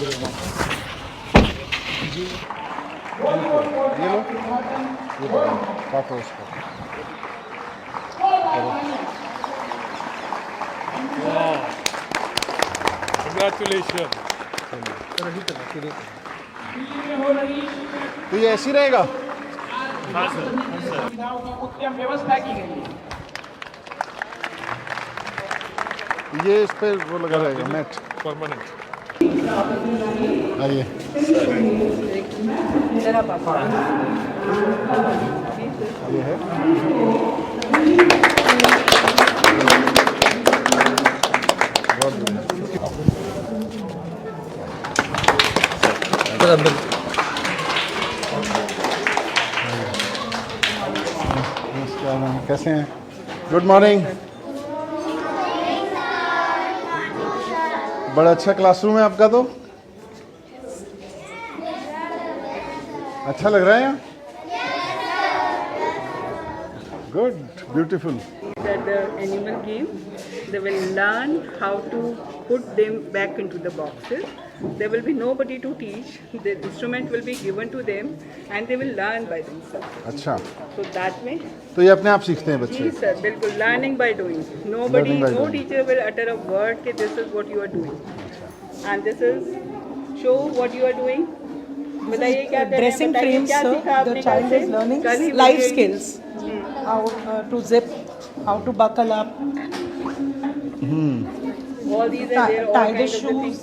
जी ये लो, ये काटो उसको। कंग्रेचुलेशन। तो ये ऐसे ही रहेगा? हाँ सर। उत्तम व्यवस्था की गई है। ये इस पे वो लगा रहेगा नेट परमानेंट। आइए। ये है बहुत बढ़िया। नमस्कार मैम, कैसे हैं? Good morning. बड़ा अच्छा क्लासरूम है आपका तो। अच्छा लग रहा है यहाँ? Good, beautiful. That the animal game, they will learn how to put them back into the boxes. There will be nobody to teach. The instrument will be given to them, and they will learn by themselves. अच्छा, So that way, तो ये अपने आप सीखते हैं जी बच्चे? sir, बिल्कुल learning by doing. Nobody, Learning by no doing. teacher will utter a word that this is what you are doing, and this is show what you are doing. बताइए क्या कर रहे हैं? Dressing बताइए frames, क्या sir. सीखा आपने The child कल से? is learning कल ही life बोलिए। skills. How to zip, how to buckle up, All these are there, all tie the kinds of the shoes, things.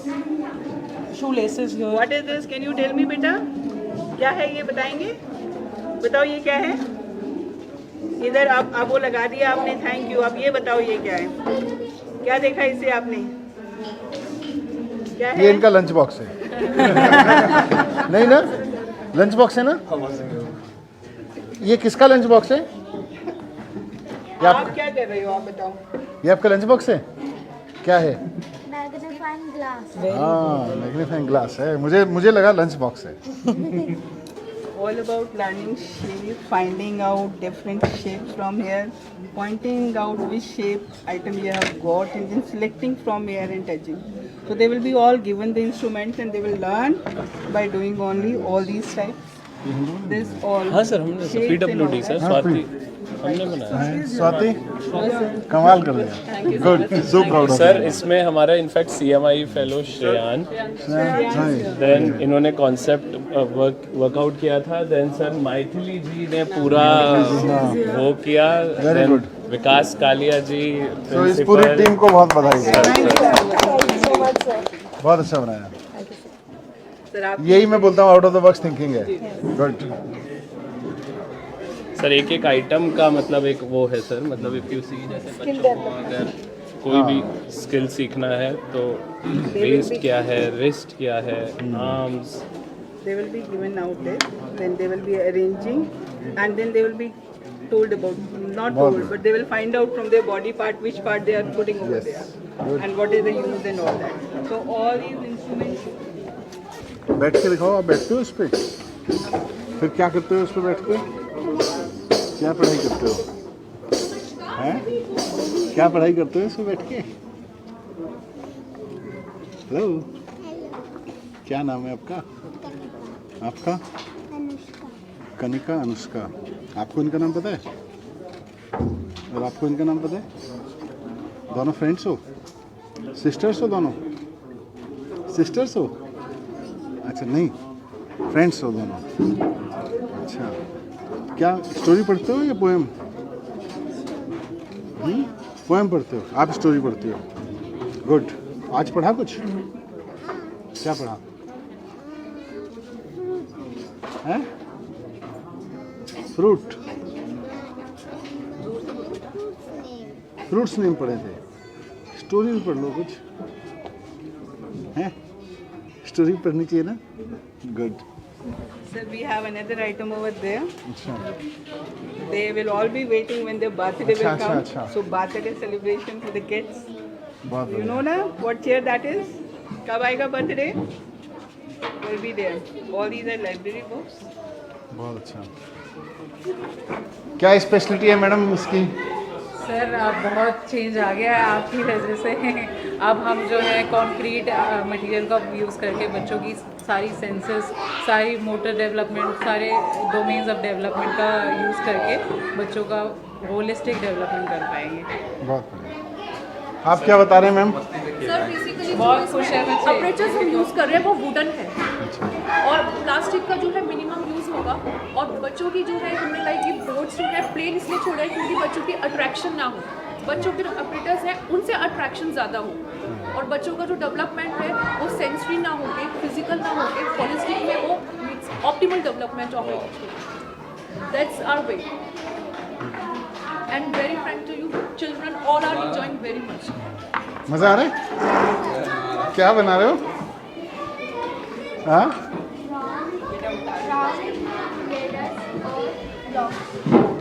shoelaces here. What is this? Can you tell me, बेटा? क्या है ये बताएंगे? बताओ ये क्या है? इधर आप वो लगा दिया आपने, थैंक यू। अब ये बताओ ये क्या है? क्या देखा इससे आपने? क्या ये है? इनका लंच बॉक्स है। नहीं ना, लंच बॉक्स है ना? ये किसका लंच बॉक्स है? आप क्या कर रहे हो? आप बताओ। ये आपका लंच बॉक्स है? क्या है? Magnifying glass. हाँ, मैग्नीफाइंग ग्लास है। मुझे लगा लंच बॉक्स है। All about learning shape, finding out different shapes from here, pointing out which shape item you have got, and then selecting from here and touching. So they will be all given the instruments, and they will learn by doing only all these types. This all. हाँ sir, हमने shapes and PWD all sir that. Swati हमने बनाया। स्वाति कमाल कर दिया। Good, so proud of sir इसमें हमारा in fact CMI fellow श्रेयान, then इन्होंने कॉन्सेप्ट वर्कआउट किया था, देन सर मैथिली जी ने पूरा वो किया, Very देन good. विकास कालिया जी तो इस पूरी प्रिंसिपल। टीम को बहुत बधाई है। बहुत अच्छा बनाया। Sir, आप यही मैं बोलता हूँ, out of the box thinking है। गुड। सर एक एक आइटम का मतलब एक वो है सर, मतलब इफ यू सी जैसे बच्चों को अगर कोई भी स्किल सीखना है तो वेस्ट क्या है, रिस्ट क्या है, arms. they will be given out there, then they will be arranging, and then they will be told about, not told, but they will find out from their body part which part they are putting over there, and what is the use and all that. So all these instruments. बैठ के दिखाओ, आप बैठते हो इस पे? फिर क्या करते हो इस पे बैठ के? क्या पढ़ाई करते हो? हैं? क्या पढ़ाई करते हो इस पे बैठ के? हेलो, क्या नाम है आपका? आपका? कनिका, अनुष्का। आपको इनका नाम पता है? और आपको इनका नाम पता है? दोनों फ्रेंड्स हो? सिस्टर्स हो दोनों? सिस्टर्स हो? अच्छा, नहीं, फ्रेंड्स हो दोनों। अच्छा, क्या स्टोरी पढ़ते हो या पोएम? पोएम पढ़ते हो, आप स्टोरी पढ़ती हो। गुड। आज पढ़ा कुछ? क्या पढ़ा है? फ्रूट, फ्रूट्स नेम पढ़े थे। स्टोरीज पढ़ लो कुछ, हैं? स्टोरी पढ़नी चाहिए ना। Good. Sir, we have another item over there. अच्छा, They will all be waiting when their birthday will अच्छा, come. अच्छा। So birthday celebration for the kids. बहुत You बढ़िया। know na what chair that is? कब आएगा birthday? Will be there. All these are library books. बहुत अच्छा। क्या speciality है मैडम इसकी? सर आप बहुत चेंज आ गया है आपकी वजह से। अब हम जो है कंक्रीट मटेरियल का यूज़ करके बच्चों की सारी सेंसेस, सारी मोटर डेवलपमेंट, सारे डोमेन्स ऑफ डेवलपमेंट का यूज़ करके बच्चों का होलिस्टिक डेवलपमेंट कर पाएंगे। बहुत बढ़िया। आप क्या बता रहे हैं मैम? सर बेसिकली बहुत खुश है बच्चे। ऑपरेटर्स हम यूज़ कर रहे हैं वो वुडन है और प्लास्टिक का जो है मिनिमम यूज़ होगा और बच्चों की जो है हमने लाइक ये बोर्ड्स जो है प्लेन इसलिए छोड़ा है क्योंकि बच्चों की अट्रैक्शन ना हो, बच्चों के जो ऑपरेटर्स हैं उनसे अट्रैक्शन ज़्यादा हो और बच्चों का जो डेवलपमेंट है वो सेंसरी ना होके, फिजिकल ना होके, होलिस्टिक में वो optimal development of it. That's our way and very frank to you, children all are enjoying very much. मज़ा आ रहा है? क्या बना रहे हो? हाँ,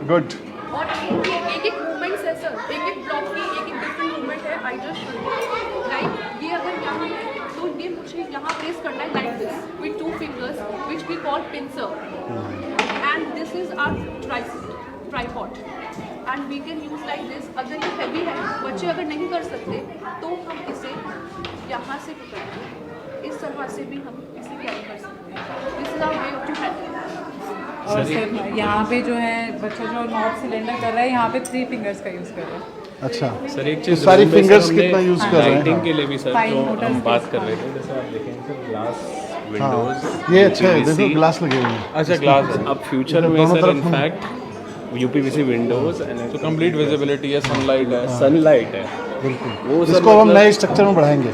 गुड। और एक एक मूवमेंट्स है सर, एक एक ब्लॉक की एक एक डिफरेंट मूवमेंट है। आई जस्ट लाइक ये अगर यहाँ है तो ये मुझे यहाँ प्लेस करना है like this with 2 fingers which we call pincer and this is our tripod and we can use like this। अगर ये हैवी है, बच्चे अगर नहीं कर सकते तो हम इसे यहाँ से पकड़ते, इस तरह से भी हम इसे कैरी कर सकते हैं। This is our way to handle. और सर यहाँ पे जो है बच्चा जो नॉब सिलेंडर कर रहा है यहाँ पे 3 फिंगर्स का यूज़ कर रहा है। अच्छा, सर एक तो चीज़ सारी room में fingers सर हमने कितना use कर रहे हैं? लाइटिंग के लिए भी सर Fine जो motor हम space बात कर का। रहे थे, जैसे आप देखें सर ग्लास हाँ, विंडोज ये अच्छा है, देखो ग्लास लगे हुए हैं। अच्छा ग्लास है अब फ्यूचर में दोनों सर तरफ इनफैक्ट यूपीवीसी विंडोज एंड तो कंप्लीट विजिबिलिटी है, सनलाइट है। सनलाइट है बिल्कुल, वो सर इसको हम मतलब- नए स्ट्रक्चर में बढ़ाएंगे।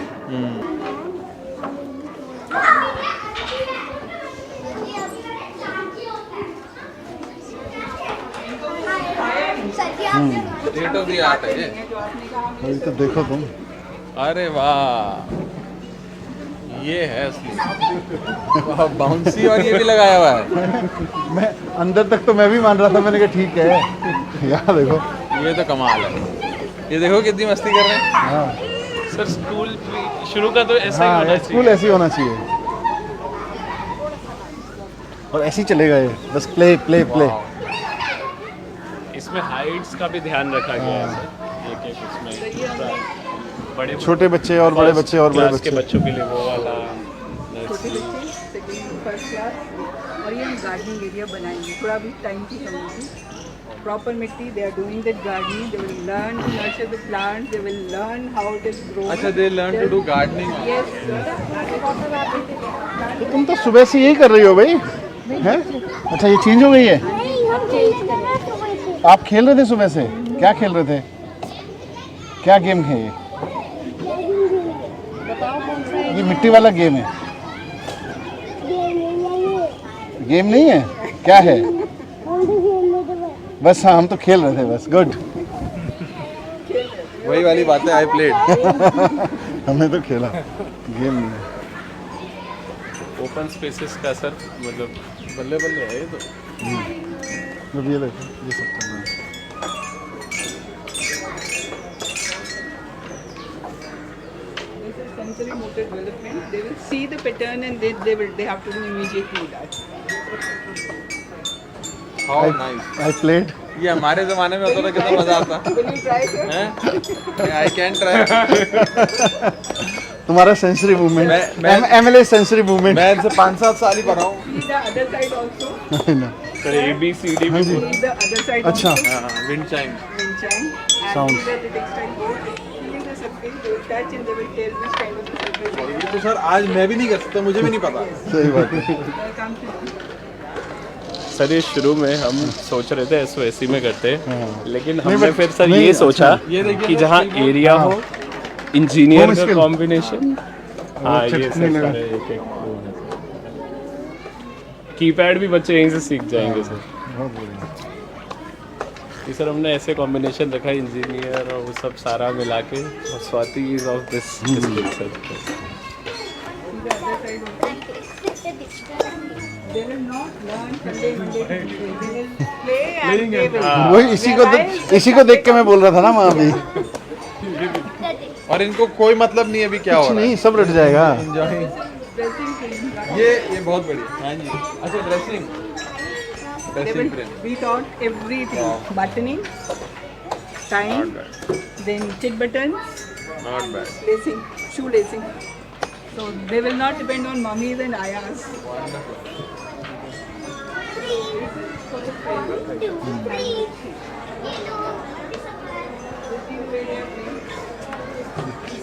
स्टेट ऑफ द आर्ट है ये। अभी तो देखो तुम, अरे वाह, ये है असली। वाह, बाउंसी और ये भी लगाया हुआ है। मैं अंदर तक तो मैं भी मान रहा था, मैंने कहा ठीक है। यहाँ देखो, ये तो कमाल है। ये देखो कितनी मस्ती कर रहे हैं। हाँ सर स्कूल शुरू का तो ऐसा ही हाँ, होना स्कूल चाहिए। ऐसे ही होना चाहिए और ऐसे ही चलेगा ये, बस प्ले प्ले प्ले। इसमें हाइट्स का भी ध्यान रखा गया है सर, एक एक उसमें बड़े छोटे बच्चे और बड़े बच्चे और बड़े क्लास के बच्चे। बच्चों के लिए वो वाला छोटे बच्चे सेकेंड फर्स्ट क्लास और ये हम गार्डनिंग एरिया बनाएंगे। थोड़ा भी टाइम की कमी होगी। प्रॉपर मिट्टी, they are doing that gardening, they will learn to nurture the plants, they will learn how it is grown. अच्छा, they learn to do gardening. Yes. तो तुम तो सुबह से यही कर रही हो भाई, हैं? अच्छा, ये चेंज हो गई है। आप खेल रहे थे सुबह से, क्या खेल रहे थे? क्या गेम है ये? ये मिट्टी वाला गेम है? गेम नहीं है, क्या है? बस हाँ, हम तो खेल रहे थे बस। गुड। वही वाली बात है, आई प्लेड। हमने तो खेला, गेम नहीं है। ओपन स्पेसेस का सर मतलब बल्ले बल्ले है ये तो। अब ये देखो, ये सब चल रहा है। This is sensory motor development. They will see the pattern and they have to do immediately that. How nice. I played. ये हमारे जमाने में होता था, कितना मजा आता। Will you try, sir? हैं? I can try. तुम्हारा सेंसरी मूवमेंट, मैं- एमएलए सेंसरी मूवमेंट। मैं इनसे 5-7 साल ही पढ़ा हूँ। See the other side also. Sir ABCD हाँ भी जी। See the other side अच्छा। also. हाँ, wind chime. Wind chime. And Sounds. see that the textile board. Feeling the surface, they will touch and they will tell which kind of the surface they ये तो sir आज मैं भी नहीं कर सकता, मुझे भी नहीं पता। सही बात है। are. Come to you. Sir ये शुरू में हम सोच रहे थे SOSC में करते, लेकिन नहीं, हमने but- फिर सर नहीं, ये सोचा ये देखिए कि सर, जहाँ skill board। एरिया हाँ। हो, इंजीनियर Home का skill। कॉम्बिनेशन, हाँ ये चिपकने सर लगा। सारे एक एक कीपैड भी बच्चे यहीं से सीख जाएंगे सर। बहुत बढ़िया। ये सर हमने ऐसे कॉम्बिनेशन रखा है, इंजीनियर और वो सब सारा मिला के, और Swati is of this district sir. See the other side also. They will not learn Sunday, Monday, Tuesday. They will play and they will. वही इसी को देख के मैं बोल रहा था ना वहाँ भी। और इनको कोई मतलब नहीं है अभी क्या हो कुछ रहा है। नहीं, सब रट जाएगा। Enjoy। Dressing frame. ये बहुत बढ़िया। हाँ जी। अच्छा, dressing. They dressing will frame. be taught everything. Buttoning, tying, then tit buttons, Not bad. lacing, shoe lacing. So they will not depend on mummies and ayahs.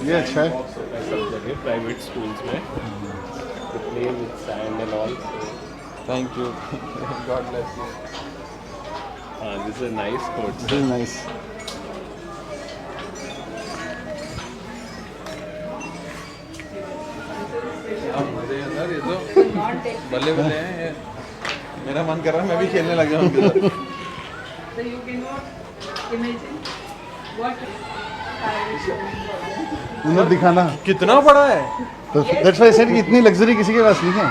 ये अच्छा है. सब जगह प्राइवेट स्कूल्स में to play with sand and all. Thank you. God bless you. This is a nice court. Very nice. अब मजे हैं sir ये तो बल्ले बल्ले हैं ये. मेरा मन कर रहा है मैं भी खेलने लग जाऊँ उनके साथ. So you cannot imagine what उन्हें दिखाना. कितना बड़ा है. तो that's why I said कि इतनी लग्जरी किसी के पास नहीं है.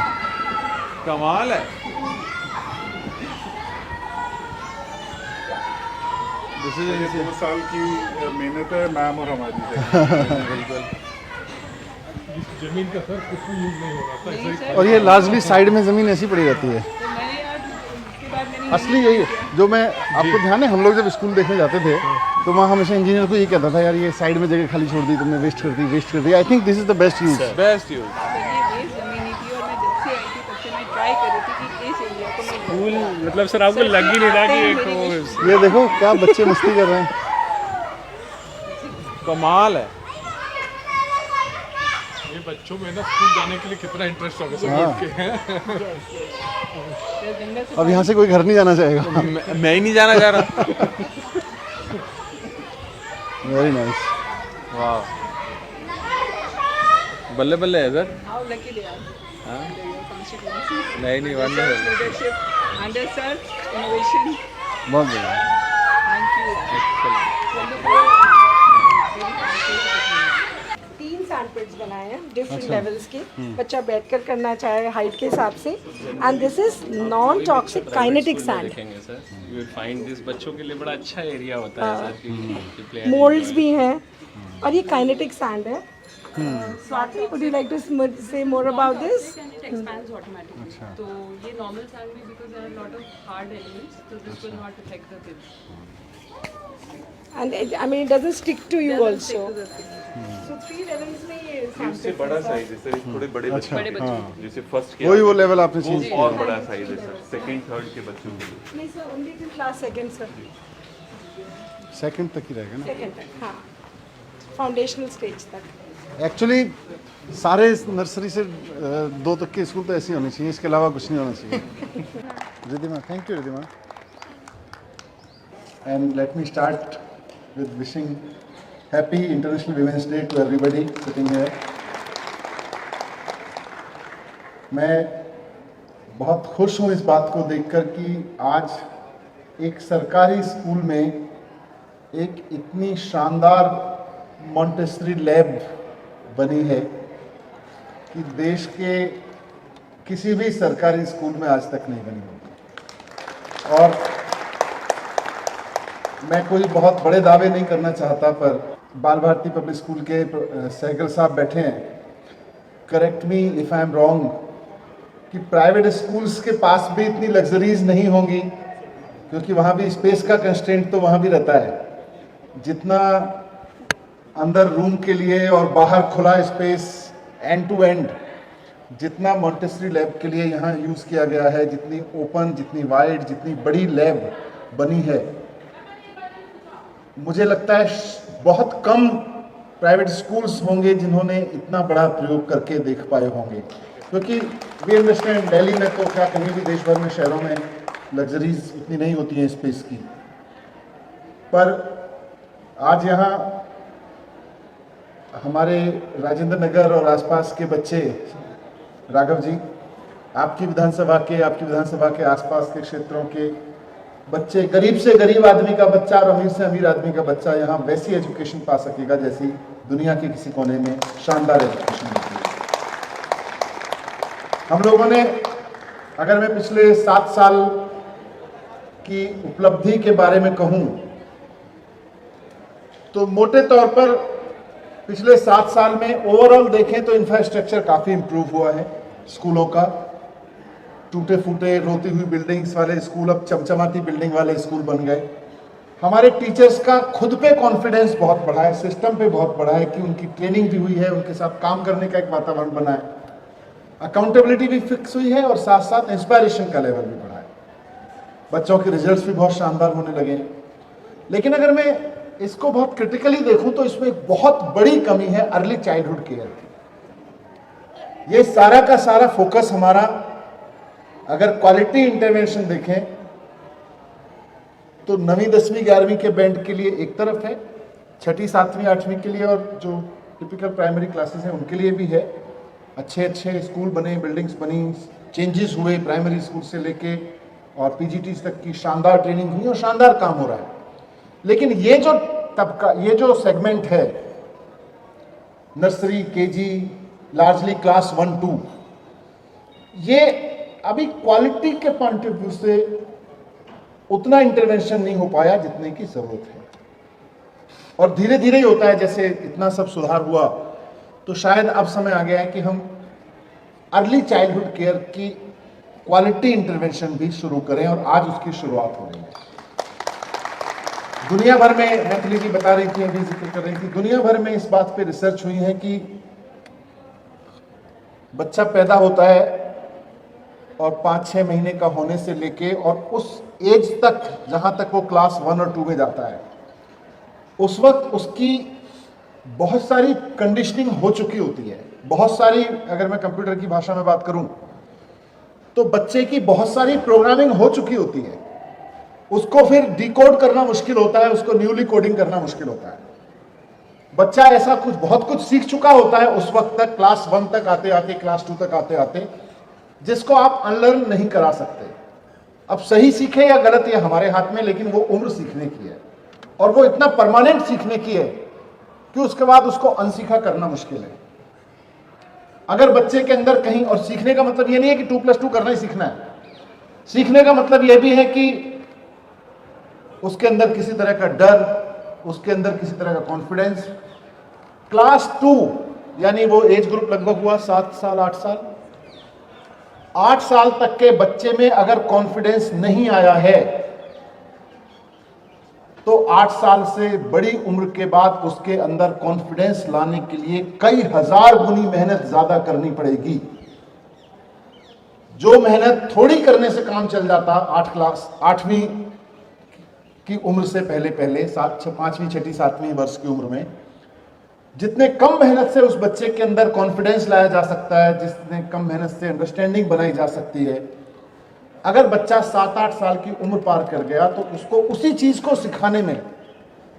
कमाल है. This is ये 2 साल की मेहनत है मैम और हमारी है. बिल्कुल. जमीन का सर कुछ भी यूज नहीं हो रहा था ऐसे ही और ये लार्जली साइड में ज़मीन ऐसी पड़ी रहती है. तो मैंने आज उसके बाद मैंने असली यही है जो मैं आपको ध्यान है. हम लोग जब स्कूल देखने जाते थे तो वहाँ हमेशा इंजीनियर को ये कहता था यार ये साइड में जगह खाली छोड़ दी तुमने, वेस्ट कर दी. I think this is the best use. Best use. ये वेस्ट जमीन नहीं थी और मैं जब से आई थी तब से मैं ट्राई कर रही थी कि इस एरिया को मैं स्कूल मतलब सर आपको लग ही नहीं रहा कि एक वो ये देखो क्या बच्चे मस्ती कर रहे हैं. कमाल है. ये बच्चों में ना स्कूल जाने के लिए कितना इंटरेस्ट होगा सब हाँ. उठ के. जंगल से अब यहाँ से कोई घर नहीं जाना चाहेगा. मैं ही नहीं जाना चाह रहा. Very nice. वाह. बल्ले बल्ले है sir. How lucky they are. हाँ? Constituency. नहीं wonderful. Leadership under sir, innovation. बहुत बढ़िया. Thank you. 3 सैंडपिट्स बनाए हैं डिफरेंट लेवल्स के. बच्चा बैठकर करना चाहे हाइट के हिसाब से. And this is non toxic kinetic sand. देखेंगे sir. You will find this बच्चों के लिए बड़ा अच्छा एरिया होता है सर कि प्ले. मोल्ड्स भी हैं और ये काइनेटिक सैंड है. Swati would you like to say more about this? And it expands automatically. तो ये normal sand भी because there are a lot of hard elements, so this will not affect the kids. And I mean it doesn't stick to you Doesn't also. stick to the skin. So 3 levels में ये इससे सैंडपिट्स बड़ा size है sir. थोड़े बड़े बच्चे बड़े बच्चों जैसे फर्स्ट के वही वो लेवल आपने चेंज किया. और बड़ा साइज है सर. सेकंड थर्ड के बच्चों के लिए. नहीं sir only till class second sir. Second तक ही रहेगा ना. सेकंड तक हाँ. फाउंडेशनल स्टेज तक. एक्चुअली सारे नर्सरी से 2 तक के स्कूल तो ऐसे ही होने चाहिए. इसके अलावा कुछ नहीं होना चाहिए. Riddhima, thank you Riddhima. And let me start with wishing happy International Women's Day to everybody sitting here. मैं बहुत खुश हूँ इस बात को देखकर कि आज एक सरकारी स्कूल में एक इतनी शानदार मॉन्टेसरी लैब बनी है कि देश के किसी भी सरकारी स्कूल में आज तक नहीं बनी होगी. और मैं कोई बहुत बड़े दावे नहीं करना चाहता पर बाल भारती पब्लिक स्कूल के सहगल साहब बैठे हैं. Correct me if I am wrong कि प्राइवेट स्कूल्स के पास भी इतनी लग्जरीज नहीं होंगी क्योंकि वहाँ भी स्पेस का कंस्ट्रेंट तो वहाँ भी रहता है. जितना अंदर रूम के लिए और बाहर खुला स्पेस एंड टू एंड जितना मॉन्टेसरी लैब के लिए यहाँ यूज़ किया गया है, जितनी ओपन, जितनी वाइड, जितनी बड़ी लैब बनी है, मुझे लगता है बहुत कम प्राइवेट स्कूल्स होंगे जिन्होंने इतना बड़ा प्रयोग करके देख पाए होंगे. क्योंकि वी अंडरस्टैंड दिल्ली में तो क्या कहीं भी देश भर में शहरों में लग्जरीज इतनी नहीं होती हैं स्पेस की. पर आज यहाँ हमारे राजेंद्र नगर और आसपास के बच्चे, राघव जी, आपकी विधानसभा के आसपास के क्षेत्रों के बच्चे, गरीब से गरीब आदमी का बच्चा और अमीर से अमीर आदमी का बच्चा यहाँ वैसी एजुकेशन पा सकेगा जैसी दुनिया के किसी कोने में शानदार एजुकेशन मिलती है. हम लोगों ने, अगर मैं पिछले 7 साल की उपलब्धि के बारे में कहूँ तो मोटे तौर पर पिछले 7 साल में ओवरऑल देखें तो इंफ्रास्ट्रक्चर काफ़ी इम्प्रूव हुआ है स्कूलों का. टूटे फूटे रोती हुई बिल्डिंग्स वाले स्कूल अब चमचमाती बिल्डिंग वाले स्कूल बन गए. हमारे टीचर्स का खुद पे कॉन्फिडेंस बहुत बढ़ा है, सिस्टम पे बहुत बढ़ा है कि उनकी ट्रेनिंग भी हुई है, उनके साथ काम करने का एक वातावरण बना है, अकाउंटेबिलिटी भी फिक्स हुई है और साथ साथ इंस्पायरेशन का लेवल भी बढ़ा है। बच्चों के रिजल्ट्स भी बहुत शानदार होने लगे हैं। लेकिन अगर मैं इसको बहुत क्रिटिकली देखूं तो इसमें एक बहुत बड़ी कमी है अर्ली चाइल्डहुड केयर की। ये सारा का सारा फोकस हमारा अगर क्वालिटी इंटरवेंशन देखें तो 9वीं 10वीं 11वीं के बैंड के लिए एक तरफ है, 6ठी 7वीं 8वीं के लिए और जो टिपिकल प्राइमरी क्लासेस हैं उनके लिए भी है। अच्छे अच्छे स्कूल बने, बिल्डिंग्स बनी, चेंजेस हुए प्राइमरी स्कूल से लेके और पीजीटीज तक की शानदार ट्रेनिंग हुई और शानदार काम हो रहा है। लेकिन ये जो तबका, ये जो सेगमेंट है नर्सरी, केजी, लार्जली क्लास 1-2, ये अभी क्वालिटी के पॉइंट ऑफ व्यू से उतना इंटरवेंशन नहीं हो पाया जितने की जरूरत है। और धीरे धीरे ही होता है, जैसे इतना सब सुधार हुआ तो शायद अब समय आ गया है कि हम अर्ली चाइल्डहुड केयर की क्वालिटी इंटरवेंशन भी शुरू करें और आज उसकी शुरुआत हो रही है। दुनिया भर में, मैथिली जी बता रही थी, अभी जिक्र कर रही थी, दुनिया भर में इस बात पे रिसर्च हुई है कि बच्चा पैदा होता है और 5-6 महीने का होने से लेके और उस एज तक जहां तक वो क्लास 1 और 2 में जाता है, उस वक्त उसकी बहुत सारी कंडीशनिंग हो चुकी होती है। बहुत सारी, अगर मैं कंप्यूटर की भाषा में बात करूं तो बच्चे की बहुत सारी प्रोग्रामिंग हो चुकी होती है। उसको फिर डिकोड करना मुश्किल होता है, उसको न्यूली कोडिंग करना मुश्किल होता है। बच्चा ऐसा कुछ बहुत कुछ सीख चुका होता है उस वक्त तक, क्लास 1 तक आते आते, क्लास 2 तक आते आते, जिसको आप अनलर्न नहीं करा सकते। अब सही सीखे या गलत ये हमारे हाथ में, लेकिन वो उम्र सीखने की है और वो इतना परमानेंट सीखने की है कि उसके बाद उसको अनसीखा करना मुश्किल है। अगर बच्चे के अंदर कहीं, और सीखने का मतलब ये नहीं है कि 2+2 करना ही सीखना है, सीखने का मतलब यह भी है कि उसके अंदर किसी तरह का डर, उसके अंदर किसी तरह का कॉन्फिडेंस। क्लास 2 यानी वो एज ग्रुप लगभग हुआ 7 साल 8 साल, 8 साल तक के बच्चे में अगर कॉन्फिडेंस नहीं आया है तो 8 साल से बड़ी उम्र के बाद उसके अंदर कॉन्फिडेंस लाने के लिए कई हजार गुनी मेहनत ज्यादा करनी पड़ेगी। जो मेहनत थोड़ी करने से काम चल जाता 8वीं की उम्र से पहले 5वीं 6ठी 7वीं वर्ष की उम्र में, जितने कम मेहनत से उस बच्चे के अंदर कॉन्फिडेंस लाया जा सकता है, जितने कम मेहनत से अंडरस्टैंडिंग बनाई जा सकती है, अगर बच्चा 7-8 साल की उम्र पार कर गया तो उसको उसी चीज को सिखाने में,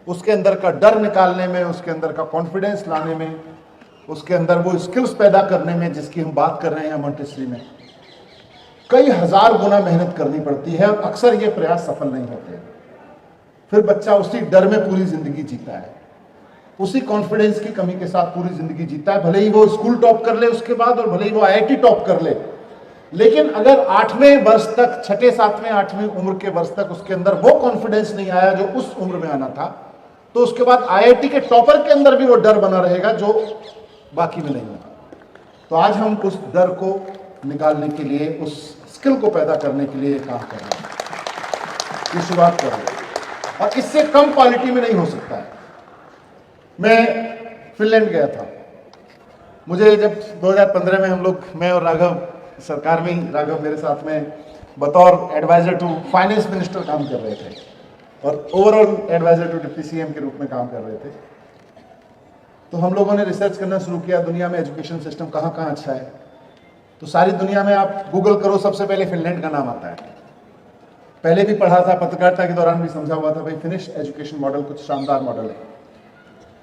उसके अंदर का डर निकालने में, उसके अंदर का कॉन्फिडेंस लाने में, उसके अंदर वो स्किल्स पैदा करने में जिसकी हम बात कर रहे हैं मॉन्टेसरी में, कई हजार गुना मेहनत करनी पड़ती है और अक्सर ये प्रयास सफल नहीं होते। फिर बच्चा उसी डर में पूरी जिंदगी जीता है, उसी कॉन्फिडेंस की कमी के साथ पूरी जिंदगी जीता है। भले ही वो स्कूल टॉप कर ले उसके बाद और भले ही वो IIT टॉप कर ले, लेकिन अगर 8वें वर्ष तक, 6ठे 7वें 8वीं उम्र के वर्ष तक उसके अंदर वो कॉन्फिडेंस नहीं आया जो उस उम्र में आना था, तो उसके बाद IIT के टॉपर के अंदर भी वो डर बना रहेगा जो बाकी में नहीं होगा। तो आज हम उस डर को निकालने के लिए, उस स्किल को पैदा करने के लिए काम कर रहे हैं, ये शुरुआत कर रहे हैं और इससे कम क्वालिटी में नहीं हो सकता है। मैं फिनलैंड गया था, मुझे जब 2015 में हम लोग, मैं और राघव सरकार में ही, राघव मेरे साथ में बतौर एडवाइजर टू फाइनेंस मिनिस्टर काम कर रहे थे और overall advisor to deputy CM के रूप में काम कर रहे थे। तो हम लोगों ने रिसर्च करना शुरू किया दुनिया में एजुकेशन सिस्टम कहाँ कहाँ अच्छा है। तो सारी दुनिया में आप गूगल करो, सबसे पहले फिनलैंड का नाम आता है। पहले भी पढ़ा था, पत्रकारिता के दौरान भी समझा हुआ था, भाई फिनिश एजुकेशन मॉडल कुछ शानदार मॉडल है।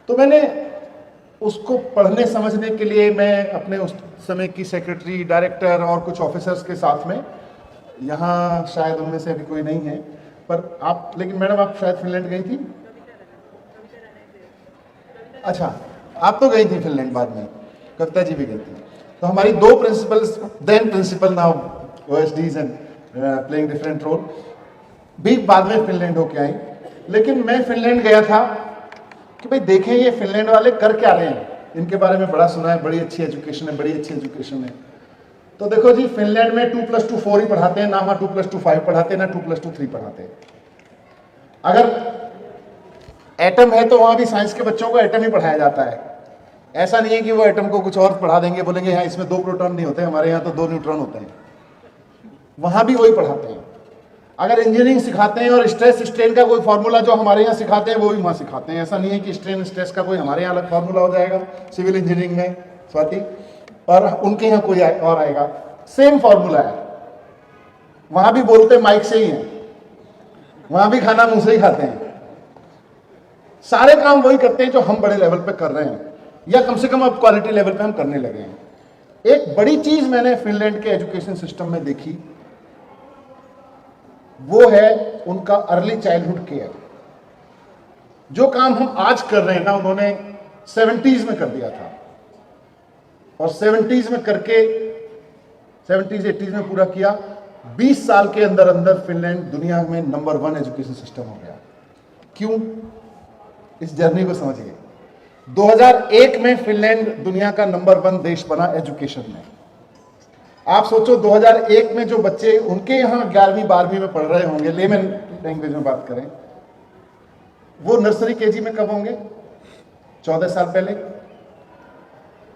तो मैंने उसको पढ़ने समझने के लिए मैं अपने उस समय की सेक्रेटरी, डायरेक्टर और कुछ ऑफिसर्स के साथ में, यहाँ शायद उनमें से अभी कोई नहीं है, पर आप, लेकिन मैडम आप शायद फिनलैंड गई थी? अच्छा, आप तो गई थी फिनलैंड बाद में, कविता जी भी गई थी। तो हमारी 2 principals, then principal, now OSDs and playing different role, भी बाद में फिनलैंड होके आई। लेकिन मैं फिनलैंड गया था कि भाई देखें ये फिनलैंड वाले कर क्या रहे हैं, इनके बारे में बड़ा सुना है, बड़ी अच्छी एजुकेशन है, बड़ी अच्छी एजुकेशन है। तो देखो जी, फिनलैंड में 2+2 4 ही पढ़ाते हैं, ना वहाँ 2+2 5 पढ़ाते हैं, ना 2+2 3 पढ़ाते हैं। अगर एटम है तो वहां भी साइंस के बच्चों को एटम ही पढ़ाया जाता है। ऐसा नहीं है कि वो एटम को कुछ और पढ़ा देंगे, बोलेंगे यहाँ इसमें 2 प्रोटॉन नहीं होते, हमारे यहाँ तो 2 न्यूट्रॉन होते हैं। वहां भी वही पढ़ाते हैं। अगर इंजीनियरिंग सिखाते हैं और स्ट्रेस स्ट्रेन का कोई फार्मूला जो हमारे यहाँ सिखाते हैं वो भी वहाँ सिखाते हैं। ऐसा नहीं है कि स्ट्रेन स्ट्रेस का कोई हमारे यहाँ अलग फार्मूला हो जाएगा सिविल इंजीनियरिंग में स्वाति, और उनके यहाँ कोई और आएगा, सेम फार्मूला है। वहां भी बोलते माइक से ही है, वहां भी खाना मुंह से ही खाते हैं, सारे काम वही करते हैं जो हम बड़े लेवल पे कर रहे हैं, या कम से कम अब क्वालिटी लेवल पे हम करने लगे हैं। एक बड़ी चीज मैंने फिनलैंड के एजुकेशन सिस्टम में देखी, वो है उनका अर्ली चाइल्डहुड केयर। जो काम हम आज कर रहे हैं ना, उन्होंने 70s में कर दिया था, और 70s में करके 70s 80s में पूरा किया। 20 साल के अंदर अंदर फिनलैंड दुनिया में नंबर 1 एजुकेशन सिस्टम हो गया। क्यों? इस जर्नी को समझिए। 2001 में फिनलैंड दुनिया का नंबर 1 देश बना एजुकेशन में। आप सोचो 2001 में जो बच्चे उनके यहाँ 11वीं 12वीं में पढ़ रहे होंगे, लेमन लैंग्वेज में बात करें, वो नर्सरी केजी में कब होंगे? 14 साल पहले।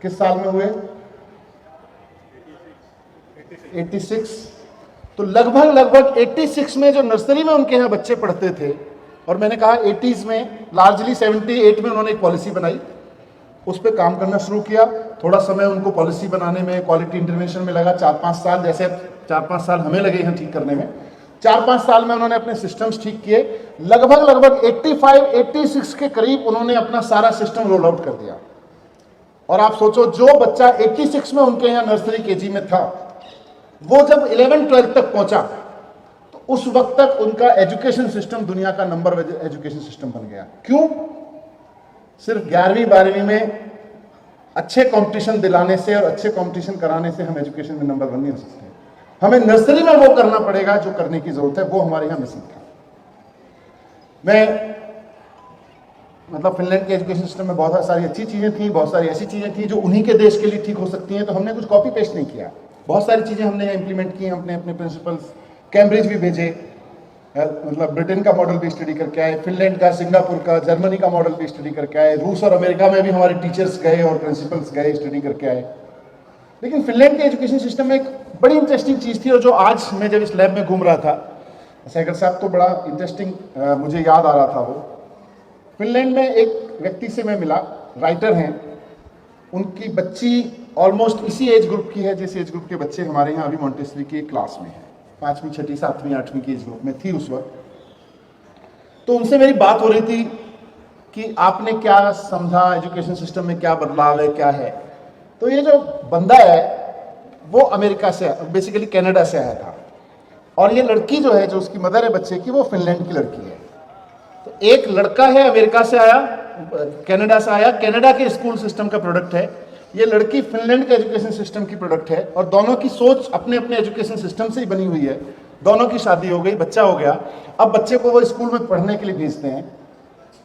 किस साल में हुए? 86। तो लगभग 86 में जो नर्सरी में उनके यहाँ बच्चे पढ़ते थे, और मैंने कहा 80s में, लार्जली 78 में उन्होंने एक पॉलिसी बनाई, उस पर काम करना शुरू किया। थोड़ा समय उनको पॉलिसी बनाने में, क्वालिटी इंटरवेंशन में लगा, 4-5 साल, जैसे 4-5 साल हमें लगे हैं ठीक करने में। 4-5 साल में उन्होंने अपने सिस्टम्स ठीक किए। लगभग 85-86 के करीब उन्होंने अपना सारा सिस्टम रोल आउट कर दिया। और आप सोचो जो बच्चा 86 में उनके यहाँ नर्सरी केजी में था, वो जब 11-12 तक पहुंचा, तो उस वक्त तक उनका एजुकेशन सिस्टम दुनिया का नंबर 1 एजुकेशन सिस्टम बन गया। क्यों? सिर्फ 11वीं 12वीं में अच्छे कंपटीशन दिलाने से और अच्छे कंपटीशन कराने से हम एजुकेशन में नंबर 1 नहीं हो सकते। हमें नर्सरी में वो करना पड़ेगा जो करने की जरूरत है, वो हमारे यहाँ मिसिंग था। मैं मतलब फिनलैंड के एजुकेशन सिस्टम में बहुत सारी अच्छी चीजें थी, बहुत सारी ऐसी चीजें थी जो उन्हीं के देश के लिए ठीक हो सकती हैं, तो हमने कुछ कॉपी पेस्ट नहीं किया। बहुत सारी चीजें हमने इंप्लीमेंट की, अपने अपने प्रिंसिपल्स। कैम्ब्रिज भी भेजे, मतलब ब्रिटेन का मॉडल भी स्टडी करके आए, फिनलैंड का, सिंगापुर का, जर्मनी का मॉडल भी स्टडी करके आए, रूस और अमेरिका में भी हमारे टीचर्स गए और प्रिंसिपल्स गए, स्टडी करके आए। लेकिन फिनलैंड के एजुकेशन सिस्टम में एक बड़ी इंटरेस्टिंग चीज़ थी, और जो आज मैं जब इस लैब में घूम रहा था, सहगल साहब तो बड़ा इंटरेस्टिंग मुझे याद आ रहा था। वो फिनलैंड में एक व्यक्ति से मैं मिला, राइटर हैं, उनकी बच्ची ऑलमोस्ट इसी एज ग्रुप की है जिस एज ग्रुप के बच्चे हमारे यहाँ अभी मॉन्टेसरी की क्लास में हैं, 5वीं 6वीं 7वीं 8वीं की एज ग्रुप में थी उस वक्त। तो उनसे मेरी बात हो रही थी कि आपने क्या समझा, एजुकेशन सिस्टम में क्या बदलाव है, क्या है। तो ये जो बंदा है वो अमेरिका से, बेसिकली कनाडा से आया था, और ये लड़की जो है, जो उसकी मदर है बच्चे की, वो फिनलैंड की लड़की है। तो एक लड़का है अमेरिका से आया, कनाडा से आया, कनाडा के स्कूल सिस्टम का प्रोडक्ट है। ये लड़की फिनलैंड के एजुकेशन सिस्टम की प्रोडक्ट है, और दोनों की सोच अपने अपने एजुकेशन सिस्टम से ही बनी हुई है। दोनों की शादी हो गई, बच्चा हो गया। अब बच्चे को वो स्कूल में पढ़ने के लिए भेजते हैं,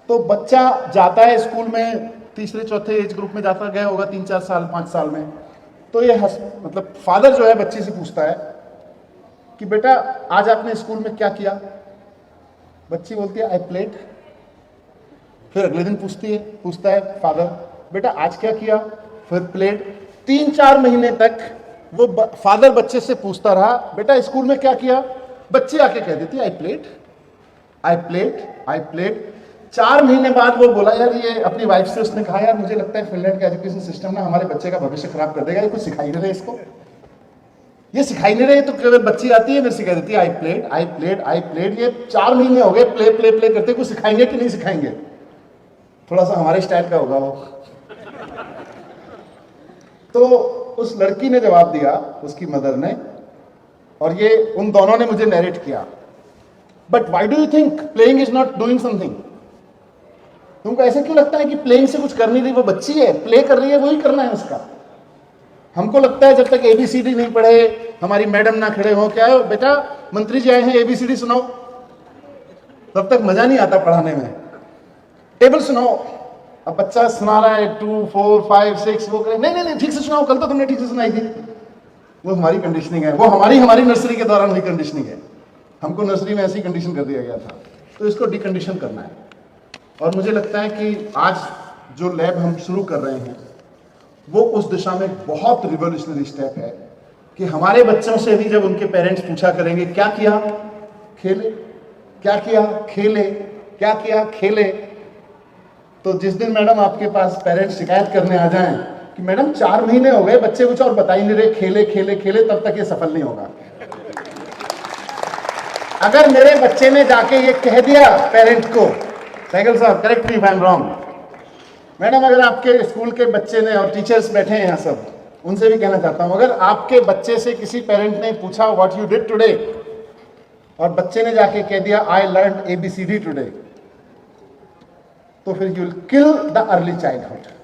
तो बच्चा जाता है स्कूल में, 3-4 एज ग्रुप में जाता गया होगा, 3-4 साल 5 साल में। तो ये मतलब फादर जो है बच्चे से पूछता है कि बेटा आज आपने स्कूल में क्या किया? बच्ची बोलती है आई प्लेड। फिर अगले दिन पूछता है फादर, बेटा आज क्या किया? फिर प्लेड। 3-4 महीने तक वो फादर बच्चे से पूछता रहा, बेटा स्कूल में क्या किया? बच्चे आके कह देती I played, I played, I played. 4 महीने बाद वो बोला, यार ये अपनी वाइफ से उसने कहा, यार मुझे लगता है फिनलैंड का एजुकेशन सिस्टम ना हमारे बच्चे का भविष्य खराब कर देगा, ये कुछ सिखाई नहीं रहे इसको, ये सिखाई नहीं रहे। तो केवल बच्ची आती है, मेरे से कह देती है I played, I played, I played. ये 4 महीने हो गए प्ले प्ले प्ले करते, कुछ सिखाएंगे कि नहीं सिखाएंगे? थोड़ा सा हमारे स्टाइल का होगा वो। तो उस लड़की ने जवाब दिया, उसकी मदर ने, और ये उन दोनों ने मुझे नरेट किया, but why do you think playing is not doing something? तुमको ऐसा क्यों लगता है कि प्लेइंग से कुछ कर नहीं रही? वो बच्ची है, प्ले कर रही है, वही करना है उसका। हमको लगता है जब तक ABCD नहीं पढ़े, हमारी मैडम ना खड़े हो, क्या है बेटा मंत्री जी आए हैं ABCD सुनाओ, तब तक मजा नहीं आता पढ़ाने में। टेबल सुनाओ, अब बच्चा सुना रहा है 2, 4, 5, 6, वो कहे नहीं ठीक से सुनाओ, कल तो तुमने ठीक से सुनाई थी। वो हमारी कंडीशनिंग है, वो हमारी नर्सरी के दौरान हुई कंडीशनिंग है। हमको नर्सरी में ऐसी कंडीशन कर दिया गया था, तो इसको डिकंडीशन करना है। और मुझे लगता है कि आज जो लैब हम शुरू कर रहे हैं वो उस दिशा में बहुत रिवोल्यूशनरी स्टेप है कि हमारे बच्चों से भी जब उनके पेरेंट्स पूछा करेंगे क्या किया, खेले, क्या किया, खेले, क्या किया, खेले, तो जिस दिन मैडम आपके पास पेरेंट्स शिकायत करने आ जाएं कि मैडम 4 महीने हो गए बच्चे कुछ और बता ही नहीं रहे, खेले खेले खेले, तब तक ये सफल नहीं होगा। अगर मेरे बच्चे ने जाके ये कह दिया पेरेंट को, साइकिल साहब correct me if I am wrong, madam अगर आपके स्कूल के बच्चे ने, और टीचर्स बैठे हैं यहाँ सब, उनसे भी कहना चाहता हूँ, अगर आपके बच्चे से किसी पेरेंट ने पूछा व्हाट यू डिड टुडे, और बच्चे ने जाके कह दिया आई लर्न ABCD टुडे, तो फिर you will kill the early childhood.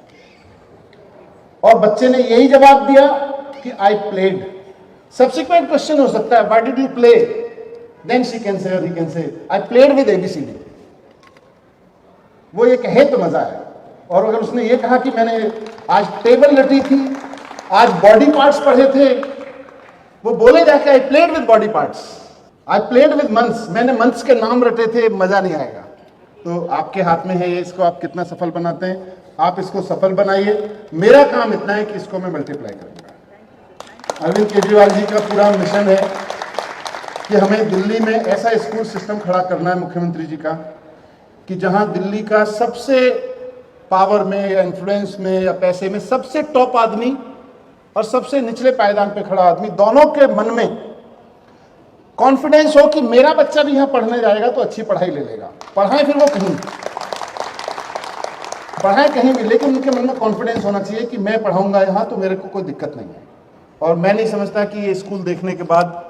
और बच्चे ने यही जवाब दिया कि आई प्लेड, सब्सिक्वेंट क्वेश्चन हो सकता है why did you play, then she can say और he can say I played with ABCD। वो ये कहे तो मजा है। और अगर उसने ये कहा कि मैंने आज टेबल रटी थी, आज बॉडी पार्ट्स पढ़े थे, वो बोले जाके I played with body parts, I played with months, मैंने मंथ्स के नाम रटे थे, मजा नहीं आएगा। तो आपके हाथ में है ये, इसको आप कितना सफल बनाते हैं, आप इसको सफल बनाइए। मेरा काम इतना है कि इसको मैं मल्टीप्लाई करूंगा। अरविंद केजरीवाल जी का पूरा मिशन है कि हमें दिल्ली में ऐसा स्कूल सिस्टम खड़ा करना है, मुख्यमंत्री जी का, कि जहां दिल्ली का सबसे पावर में या इन्फ्लुएंस में या पैसे में सबसे टॉप आदमी और सबसे निचले पायदान पे खड़ा आदमी, दोनों के मन में कॉन्फिडेंस हो कि मेरा बच्चा भी यहाँ पढ़ने जाएगा तो अच्छी पढ़ाई ले लेगा, पढ़ाएं फिर वो कहीं, पढ़ाएं कहीं भी, लेकिन उनके मन में कॉन्फिडेंस होना चाहिए कि मैं पढ़ाऊंगा यहाँ तो मेरे को कोई दिक्कत नहीं है। और मैं नहीं समझता कि ये स्कूल देखने के बाद,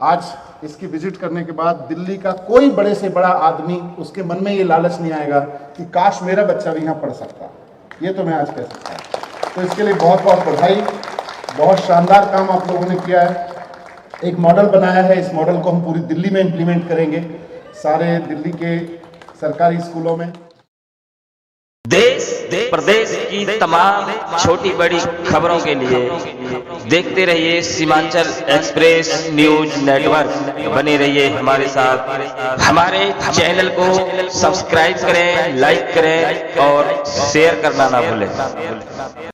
आज इसकी विजिट करने के बाद, दिल्ली का कोई बड़े से बड़ा आदमी, उसके मन में ये लालच नहीं आएगा कि काश मेरा बच्चा भी यहाँ पढ़ सकता। ये तो मैं आज कह सकता हूँ। तो इसके लिए बहुत बहुत बधाई, बहुत शानदार काम आप लोगों ने किया है। एक मॉडल बनाया है, इस मॉडल को हम पूरी दिल्ली में इम्प्लीमेंट करेंगे, सारे दिल्ली के सरकारी स्कूलों में। देश प्रदेश की तमाम छोटी बड़ी खबरों के लिए देखते रहिए सीमांचल एक्सप्रेस न्यूज नेटवर्क। बने रहिए हमारे साथ, हमारे चैनल को सब्सक्राइब करें, लाइक करें और शेयर करना ना भूलें।